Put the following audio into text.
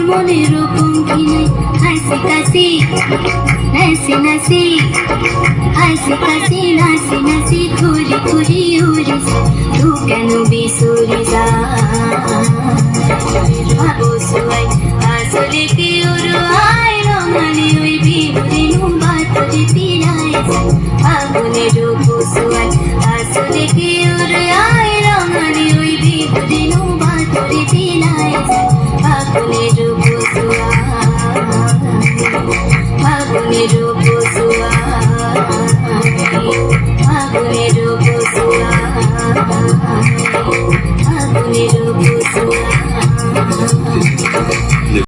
মনের পঙ্খী নাই হাসি কাশি নাচি নাচি হাসি কাশি নাচি নাচি ঘুরি ঘুরি উড়িস তু কেন বিসুরি যা ভাবসুয়াই আসলে কি উড়াই রঙালি ওই বিবরিনু বাতরে পিরাই আগুনের বসুয়াই আসলে কি